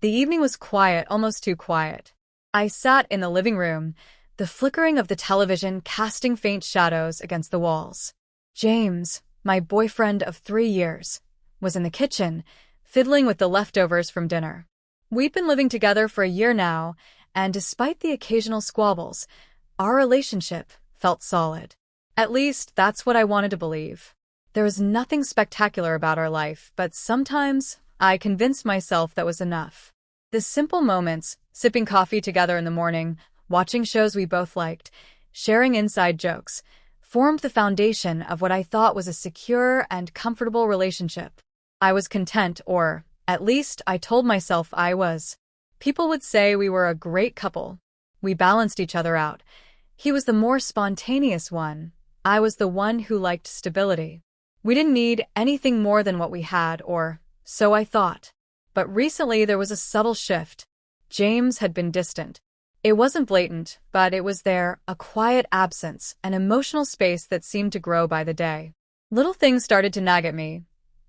The evening was quiet, almost too quiet. I sat in the living room, the flickering of the television casting faint shadows against the walls. James, my boyfriend of 3 years, was in the kitchen, fiddling with the leftovers from dinner. We'd been living together for a year now, and despite the occasional squabbles, our relationship felt solid. At least, that's what I wanted to believe. There was nothing spectacular about our life, but sometimes I convinced myself that was enough. The simple moments, sipping coffee together in the morning, watching shows we both liked, sharing inside jokes, formed the foundation of what I thought was a secure and comfortable relationship. I was content, or at least I told myself I was. People would say we were a great couple. We balanced each other out. He was the more spontaneous one. I was the one who liked stability. We didn't need anything more than what we had, or so I thought. But recently there was a subtle shift. James had been distant. It wasn't blatant, but it was there, a quiet absence, an emotional space that seemed to grow by the day. Little things started to nag at me.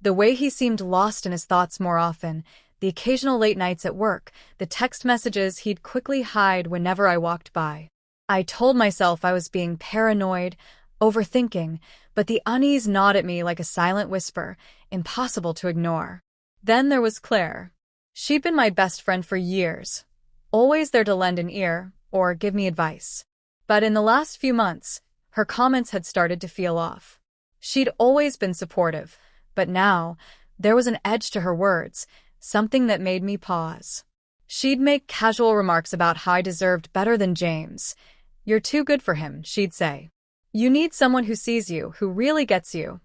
The way he seemed lost in his thoughts more often, the occasional late nights at work, the text messages he'd quickly hide whenever I walked by. I told myself I was being paranoid, overthinking, but the unease gnawed at me like a silent whisper, impossible to ignore. Then there was Claire. She'd been my best friend for years, always there to lend an ear or give me advice. But in the last few months, her comments had started to feel off. She'd always been supportive, but now there was an edge to her words, something that made me pause. She'd make casual remarks about how I deserved better than James. "You're too good for him," she'd say. "You need someone who sees you, who really gets you."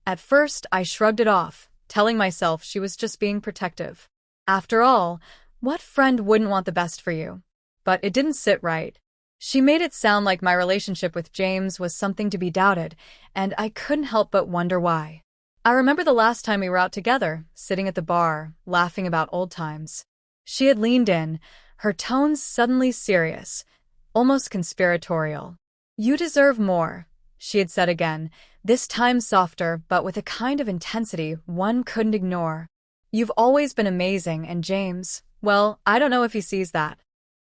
At first, I shrugged it off, telling myself she was just being protective. After all, what friend wouldn't want the best for you? But it didn't sit right. She made it sound like my relationship with James was something to be doubted, and I couldn't help but wonder why. I remember the last time we were out together, sitting at the bar, laughing about old times. She had leaned in, her tones suddenly serious, almost conspiratorial. "You deserve more," she had said again, this time softer but with a kind of intensity one couldn't ignore. "You've always been amazing, and James, well, I don't know if he sees that."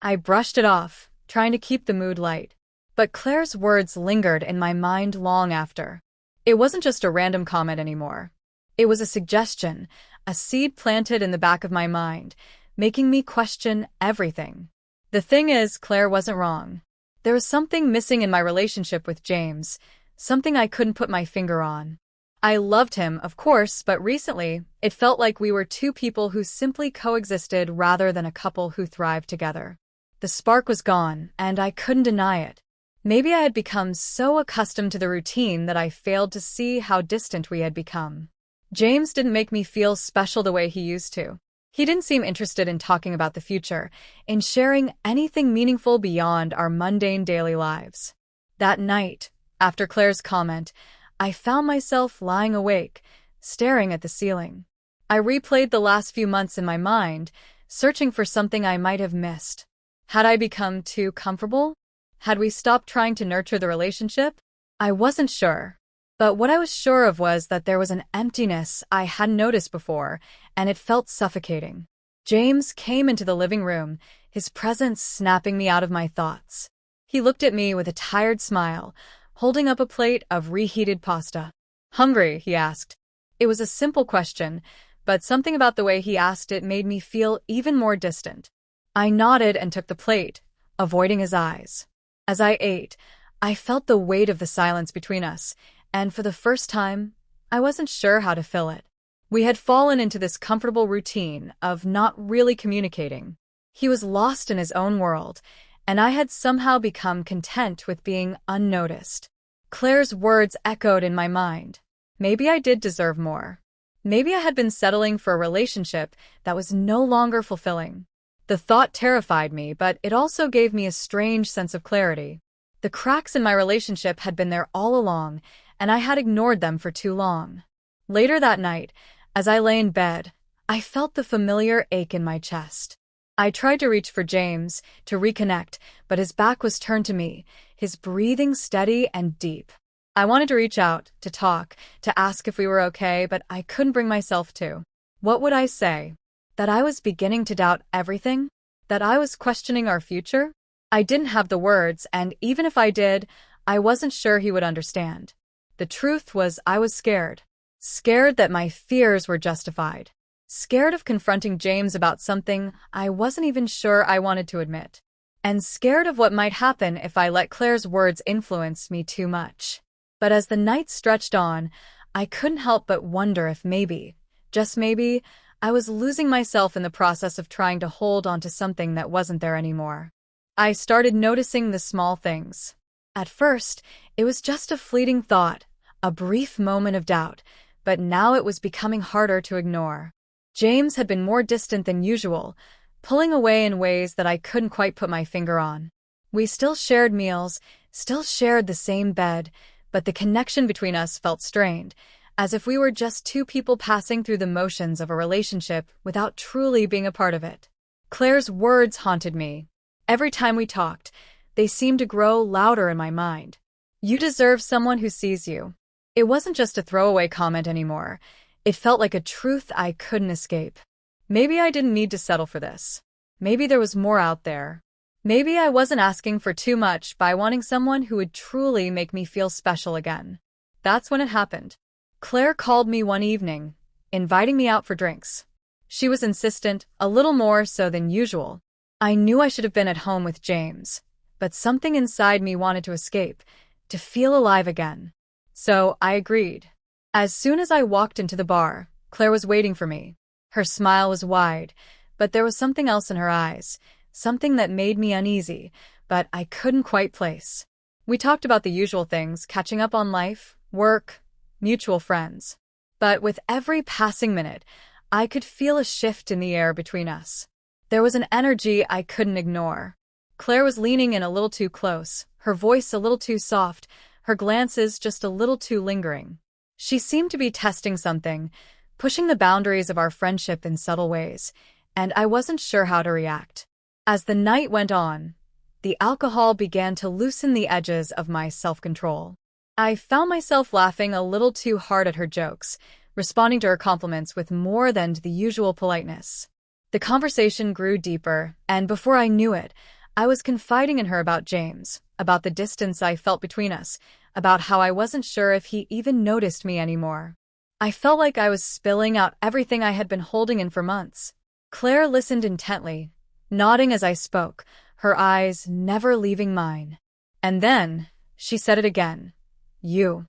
I brushed it off, trying to keep the mood light. But Claire's words lingered in my mind long after. It wasn't just a random comment anymore. It was a suggestion, a seed planted in the back of my mind, making me question everything. The thing is, Claire wasn't wrong. There was something missing in my relationship with James, something I couldn't put my finger on. I loved him, of course, but recently, it felt like we were two people who simply coexisted rather than a couple who thrived together. The spark was gone, and I couldn't deny it. Maybe I had become so accustomed to the routine that I failed to see how distant we had become. James didn't make me feel special the way he used to. He didn't seem interested in talking about the future, in sharing anything meaningful beyond our mundane daily lives. That night, after Claire's comment, I found myself lying awake, staring at the ceiling. I replayed the last few months in my mind, searching for something I might have missed. Had I become too comfortable? Had we stopped trying to nurture the relationship? I wasn't sure. But what I was sure of was that there was an emptiness I hadn't noticed before, and it felt suffocating. James came into the living room, his presence snapping me out of my thoughts. He looked at me with a tired smile, holding up a plate of reheated pasta. "Hungry?" he asked. It was a simple question, but something about the way he asked it made me feel even more distant. I nodded and took the plate, avoiding his eyes. As I ate, I felt the weight of the silence between us, and for the first time, I wasn't sure how to fill it. We had fallen into this comfortable routine of not really communicating. He was lost in his own world, and I had somehow become content with being unnoticed. Claire's words echoed in my mind. Maybe I did deserve more. Maybe I had been settling for a relationship that was no longer fulfilling. The thought terrified me, but it also gave me a strange sense of clarity. The cracks in my relationship had been there all along, and I had ignored them for too long. Later that night, as I lay in bed, I felt the familiar ache in my chest. I tried to reach for James, to reconnect, but his back was turned to me, his breathing steady and deep. I wanted to reach out, to talk, to ask if we were okay, but I couldn't bring myself to. What would I say? That I was beginning to doubt everything? That I was questioning our future? I didn't have the words, and even if I did, I wasn't sure he would understand. The truth was I was scared. Scared that my fears were justified. Scared of confronting James about something I wasn't even sure I wanted to admit. And scared of what might happen if I let Claire's words influence me too much. But as the night stretched on, I couldn't help but wonder if maybe, just maybe, I was losing myself in the process of trying to hold onto something that wasn't there anymore. I started noticing the small things. At first, it was just a fleeting thought, a brief moment of doubt, but now it was becoming harder to ignore. James had been more distant than usual, pulling away in ways that I couldn't quite put my finger on. We still shared meals, still shared the same bed, but the connection between us felt strained, as if we were just two people passing through the motions of a relationship without truly being a part of it. Claire's words haunted me. Every time we talked, they seemed to grow louder in my mind. You deserve someone who sees you. It wasn't just a throwaway comment anymore. It felt like a truth I couldn't escape. Maybe I didn't need to settle for this. Maybe there was more out there. Maybe I wasn't asking for too much by wanting someone who would truly make me feel special again. That's when it happened. Claire called me one evening, inviting me out for drinks. She was insistent, a little more so than usual. I knew I should have been at home with James, but something inside me wanted to escape, to feel alive again. So I agreed. As soon as I walked into the bar, Claire was waiting for me. Her smile was wide, but there was something else in her eyes, something that made me uneasy, but I couldn't quite place. We talked about the usual things, catching up on life, work, mutual friends. But with every passing minute, I could feel a shift in the air between us. There was an energy I couldn't ignore. Claire was leaning in a little too close, her voice a little too soft, her glances just a little too lingering. She seemed to be testing something, pushing the boundaries of our friendship in subtle ways, and I wasn't sure how to react. As the night went on, the alcohol began to loosen the edges of my self-control. I found myself laughing a little too hard at her jokes, responding to her compliments with more than the usual politeness. The conversation grew deeper, and before I knew it, I was confiding in her about James, about the distance I felt between us, about how I wasn't sure if he even noticed me anymore. I felt like I was spilling out everything I had been holding in for months. Claire listened intently, nodding as I spoke, her eyes never leaving mine. And then, she said it again. You.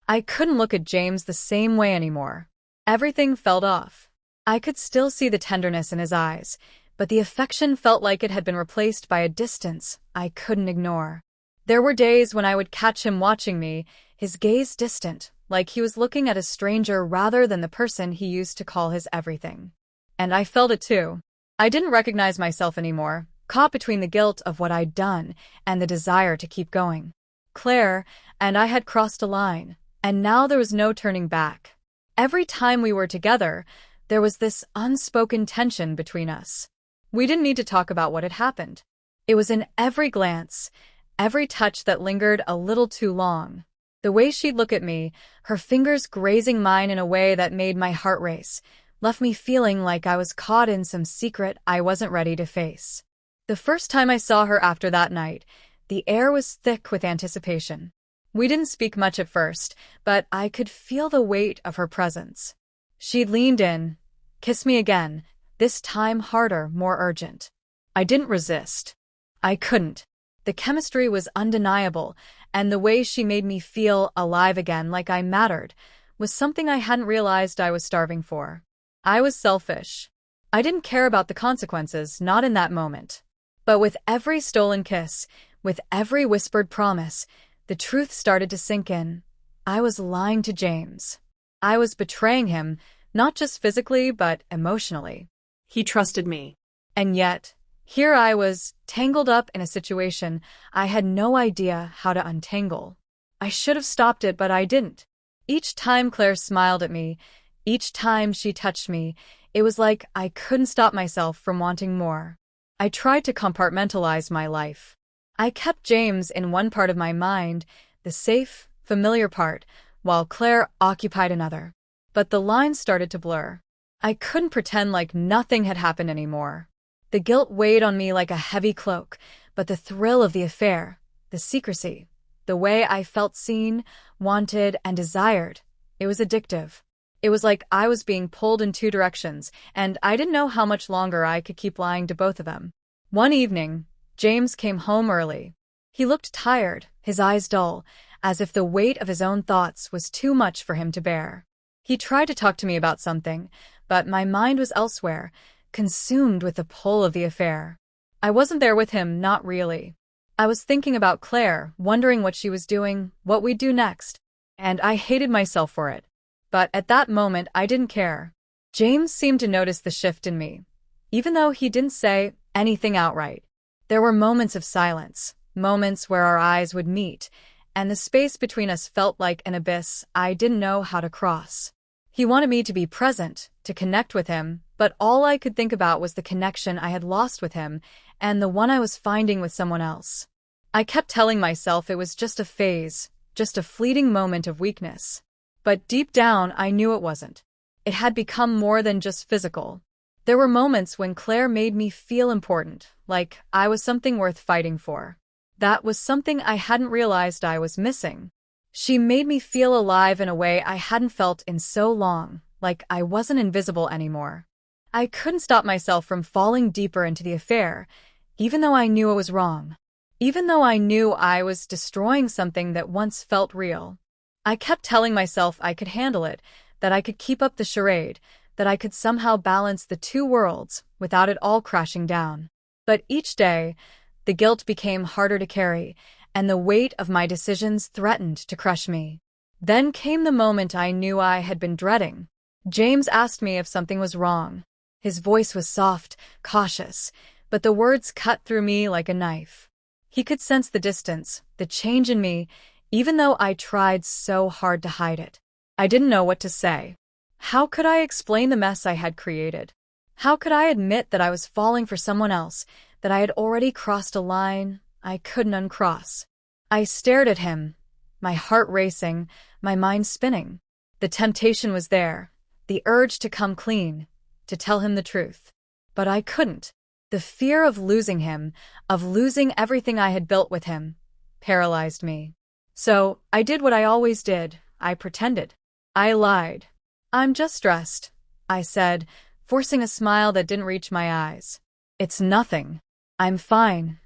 I couldn't look at James the same way anymore. Everything felt off. I could still see the tenderness in his eyes, but the affection felt like it had been replaced by a distance I couldn't ignore. There were days when I would catch him watching me, his gaze distant, like he was looking at a stranger rather than the person he used to call his everything. And I felt it too. I didn't recognize myself anymore, caught between the guilt of what I'd done and the desire to keep going. Claire and I had crossed a line, and now there was no turning back. Every time we were together, there was this unspoken tension between us. We didn't need to talk about what had happened. It was in every glance, every touch that lingered a little too long. The way she'd look at me, her fingers grazing mine in a way that made my heart race, left me feeling like I was caught in some secret I wasn't ready to face. The first time I saw her after that night, the air was thick with anticipation. We didn't speak much at first, but I could feel the weight of her presence. She'd leaned in, kissed me again, this time harder, more urgent. I didn't resist. I couldn't. The chemistry was undeniable, and the way she made me feel alive again, like I mattered, was something I hadn't realized I was starving for. I was selfish. I didn't care about the consequences, not in that moment. But with every stolen kiss, with every whispered promise, the truth started to sink in. I was lying to James. I was betraying him, not just physically, but emotionally. He trusted me. And yet, here I was, tangled up in a situation I had no idea how to untangle. I should have stopped it, but I didn't. Each time Claire smiled at me, each time she touched me, it was like I couldn't stop myself from wanting more. I tried to compartmentalize my life. I kept James in one part of my mind, the safe, familiar part, while Claire occupied another. But the lines started to blur. I couldn't pretend like nothing had happened anymore. The guilt weighed on me like a heavy cloak, but the thrill of the affair, the secrecy, the way I felt seen, wanted, and desired, it was addictive. It was like I was being pulled in two directions, and I didn't know how much longer I could keep lying to both of them. One evening, James came home early. He looked tired, his eyes dull, as if the weight of his own thoughts was too much for him to bear. He tried to talk to me about something, but my mind was elsewhere, consumed with the pull of the affair. I wasn't there with him, not really. I was thinking about Claire, wondering what she was doing, what we'd do next, and I hated myself for it. But at that moment, I didn't care. James seemed to notice the shift in me, even though he didn't say anything outright. There were moments of silence, moments where our eyes would meet, and the space between us felt like an abyss I didn't know how to cross. He wanted me to be present, to connect with him, but all I could think about was the connection I had lost with him and the one I was finding with someone else. I kept telling myself it was just a phase, just a fleeting moment of weakness. But deep down, I knew it wasn't. It had become more than just physical. There were moments when Claire made me feel important, like I was something worth fighting for. That was something I hadn't realized I was missing. She made me feel alive in a way I hadn't felt in so long, like I wasn't invisible anymore. I couldn't stop myself from falling deeper into the affair, even though I knew it was wrong. Even though I knew I was destroying something that once felt real. I kept telling myself I could handle it, that I could keep up the charade, that I could somehow balance the two worlds without it all crashing down. But each day, the guilt became harder to carry, and the weight of my decisions threatened to crush me. Then came the moment I knew I had been dreading. James asked me if something was wrong. His voice was soft, cautious, but the words cut through me like a knife. He could sense the distance, the change in me, even though I tried so hard to hide it. I didn't know what to say. How could I explain the mess I had created? How could I admit that I was falling for someone else, that I had already crossed a line I couldn't uncross? I stared at him, my heart racing, my mind spinning. The temptation was there, the urge to come clean, to tell him the truth. But I couldn't. The fear of losing him, of losing everything I had built with him, paralyzed me. So, I did what I always did. I pretended. I lied. "I'm just stressed," I said, forcing a smile that didn't reach my eyes. "It's nothing. I'm fine."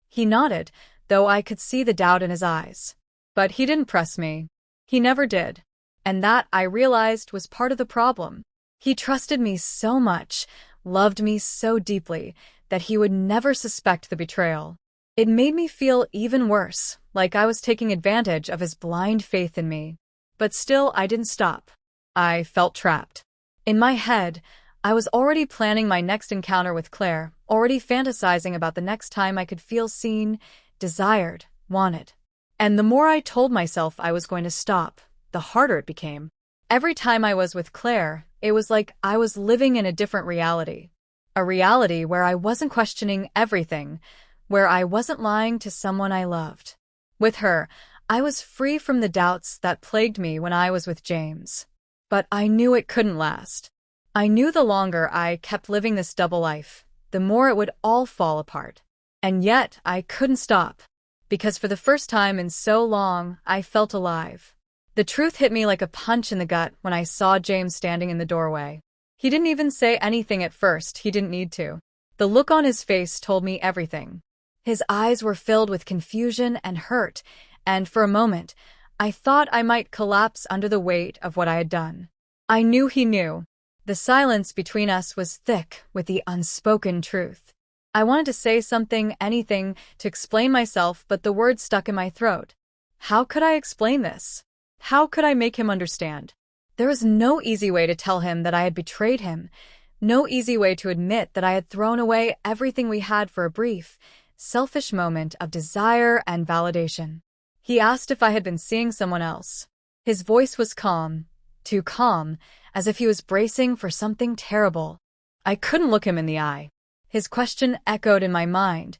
He nodded, though I could see the doubt in his eyes. But he didn't press me. He never did. And that, I realized, was part of the problem. He trusted me so much, loved me so deeply, that he would never suspect the betrayal. It made me feel even worse, like I was taking advantage of his blind faith in me. But still, I didn't stop. I felt trapped. In my head, I was already planning my next encounter with Claire, already fantasizing about the next time I could feel seen, desired, wanted. And the more I told myself I was going to stop, the harder it became. Every time I was with Claire, it was like I was living in a different reality. A reality where I wasn't questioning everything, where I wasn't lying to someone I loved. With her, I was free from the doubts that plagued me when I was with James. But I knew it couldn't last. I knew the longer I kept living this double life, the more it would all fall apart. And yet, I couldn't stop. Because for the first time in so long, I felt alive. The truth hit me like a punch in the gut when I saw James standing in the doorway. He didn't even say anything at first, he didn't need to. The look on his face told me everything. His eyes were filled with confusion and hurt, and for a moment, I thought I might collapse under the weight of what I had done. I knew he knew. The silence between us was thick with the unspoken truth. I wanted to say something, anything, to explain myself, but the words stuck in my throat. How could I explain this? How could I make him understand? There was no easy way to tell him that I had betrayed him, no easy way to admit that I had thrown away everything we had for a brief, selfish moment of desire and validation. He asked if I had been seeing someone else. His voice was calm, too calm, as if he was bracing for something terrible. I couldn't look him in the eye. His question echoed in my mind,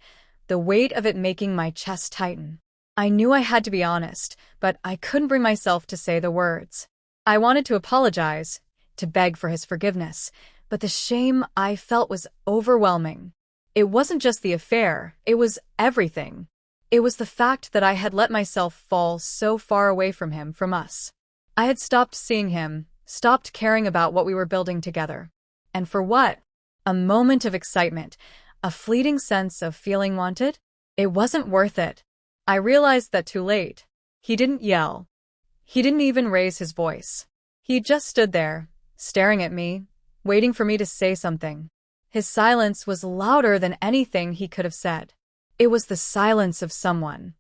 the weight of it making my chest tighten. I knew I had to be honest, but I couldn't bring myself to say the words. I wanted to apologize, to beg for his forgiveness, but the shame I felt was overwhelming. It wasn't just the affair, it was everything. It was the fact that I had let myself fall so far away from him, from us. I had stopped seeing him, stopped caring about what we were building together. And for what? A moment of excitement, a fleeting sense of feeling wanted? It wasn't worth it. I realized that too late. He didn't yell. He didn't even raise his voice. He just stood there, staring at me, waiting for me to say something. His silence was louder than anything he could have said. It was the silence of someone